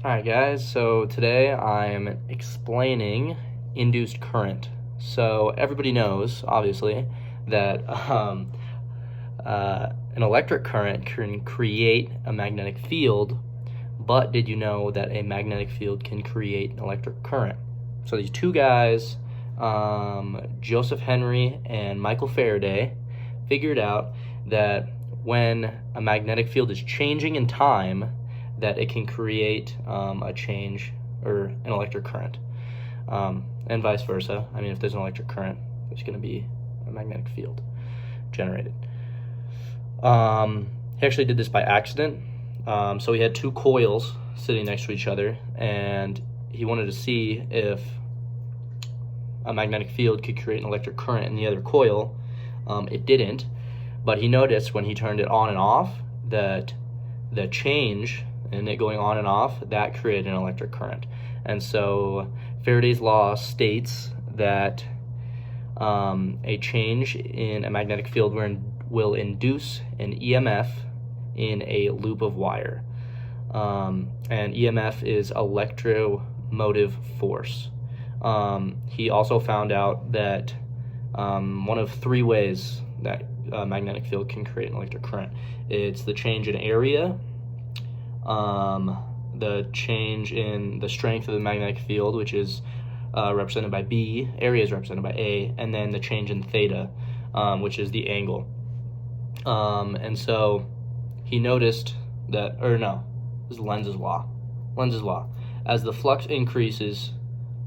Alright guys, so today I'm explaining induced current. So everybody knows, obviously, that an electric current can create a magnetic field, but did you know that a magnetic field can create an electric current? So these two guys, Joseph Henry and Michael Faraday, figured out that when a magnetic field is changing in time, that it can create a change or an electric current, and vice versa. I mean, if there's an electric current, there's going to be a magnetic field generated. He actually did this by accident. So he had two coils sitting next to each other, and he wanted to see if a magnetic field could create an electric current in the other coil. It didn't, but he noticed when he turned it on and off that the change in it going on and off, that created an electric current. And so Faraday's law states that a change in a magnetic field will induce an EMF in a loop of wire. And EMF is electromotive force. He also found out that one of three ways that a magnetic field can create an electric current. It's the change in area, the change in the strength of the magnetic field, which is represented by B, area is represented by A, and then the change in theta, which is the angle. And so he noticed that, this is Lenz's law. Lenz's law. As the flux increases,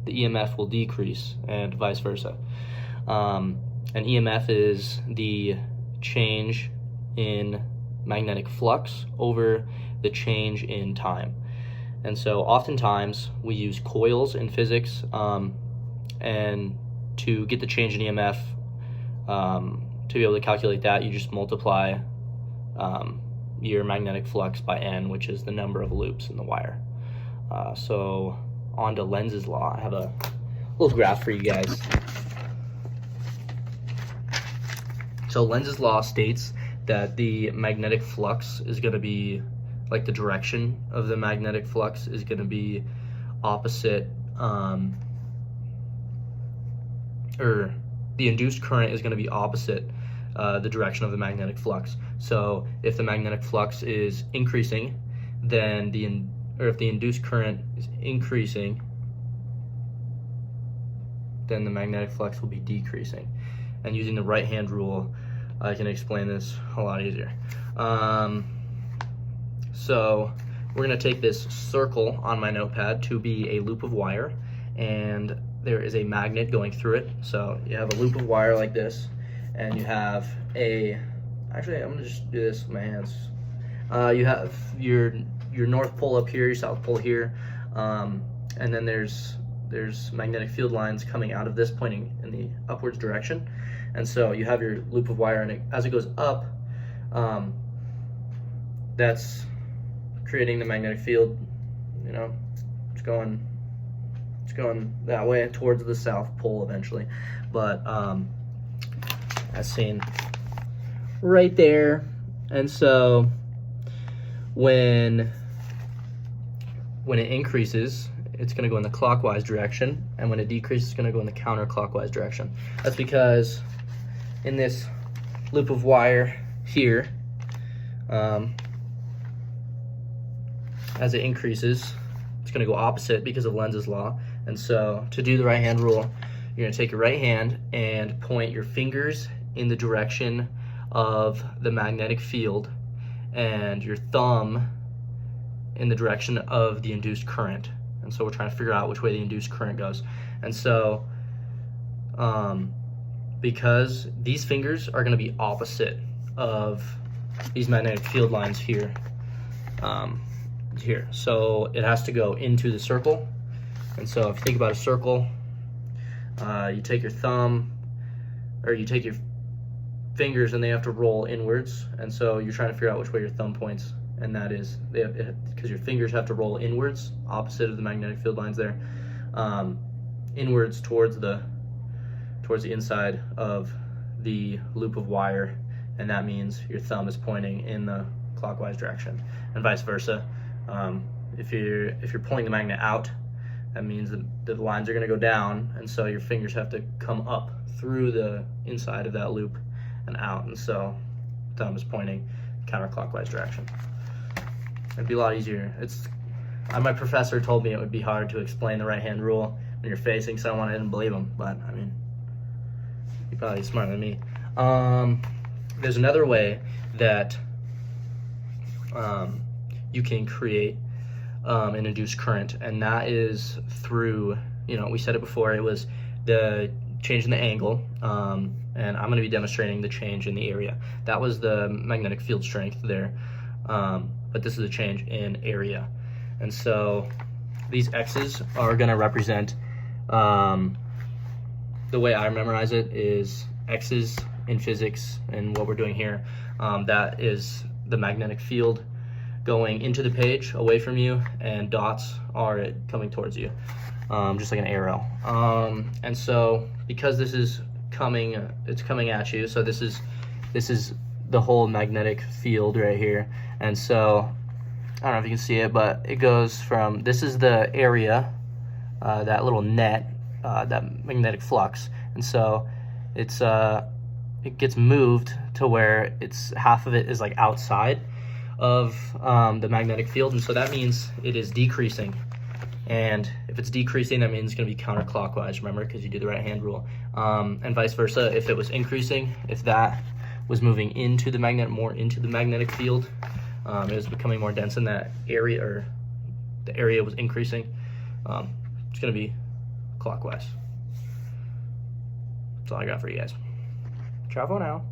the EMF will decrease, and vice versa. An EMF is the change in magnetic flux over the change in time. And so oftentimes we use coils in physics, and to get the change in EMF, to be able to calculate that, you just multiply your magnetic flux by N, which is the number of loops in the wire. So on to Lenz's law. I have a little graph for you guys. So Lenz's law states that the magnetic flux is going to be, like the direction of the magnetic flux is going to be opposite, or the induced current is going to be opposite the direction of the magnetic flux. So if the magnetic flux is increasing, then if the induced current is increasing, then the magnetic flux will be decreasing. And using the right-hand rule, I can explain this a lot easier. So we're going to take this circle on my notepad to be a loop of wire, and there is a magnet going through it. So you have a loop of wire like this, and you have actually I'm going to just do this with my hands. You have your north pole up here, your south pole here, and then there's magnetic field lines coming out of this pointing in the upwards direction. And so you have your loop of wire, and as it goes up, that's creating the magnetic field. It's going that way towards the south pole eventually. But as seen right there. And so when it increases, it's going to go in the clockwise direction, and when it decreases, it's going to go in the counterclockwise direction. That's because in this loop of wire here, as it increases, it's going to go opposite because of Lenz's law. And so to do the right-hand rule, you're going to take your right hand and point your fingers in the direction of the magnetic field, and your thumb in the direction of the induced current. And so we're trying to figure out which way the induced current goes. And so because these fingers are going to be opposite of these magnetic field lines here, so it has to go into the circle. And so if you think about a circle, you take your thumb, or you take your fingers, and they have to roll inwards. And so you're trying to figure out which way your thumb points, and that is because your fingers have to roll inwards, opposite of the magnetic field lines there, inwards towards the inside of the loop of wire, and that means your thumb is pointing in the clockwise direction, and vice versa. if you're pulling the magnet out, that means the lines are going to go down, and so your fingers have to come up through the inside of that loop and out, and so thumb is pointing counterclockwise direction. It'd be a lot easier. My professor told me it would be hard to explain the right hand rule when you're facing someone. I didn't believe him, but I mean, you're probably smarter than me. There's another way that you can create an induced current, and that is through, we said it before, it was the change in the angle, and I'm going to be demonstrating the change in the area. That was the magnetic field strength there, but this is a change in area. And so these X's are going to represent, the way I memorize it is X's in physics, and what we're doing here, that is the magnetic field going into the page away from you, and dots are it coming towards you, just like an arrow. And so because this is it's coming at you, so this is the whole magnetic field right here. And so I don't know if you can see it, but it goes from, this is the area, that little net, that magnetic flux, and so it gets moved to where half of it is like outside of the magnetic field, and so that means it is decreasing. And if it's decreasing, that means it's going to be counterclockwise, remember, because you do the right hand rule. And vice versa, if it was increasing, if that was moving into the magnet, more into the magnetic field, it was becoming more dense in that area, or the area was increasing, it's going to be clockwise. That's all I got for you guys. Ciao for now.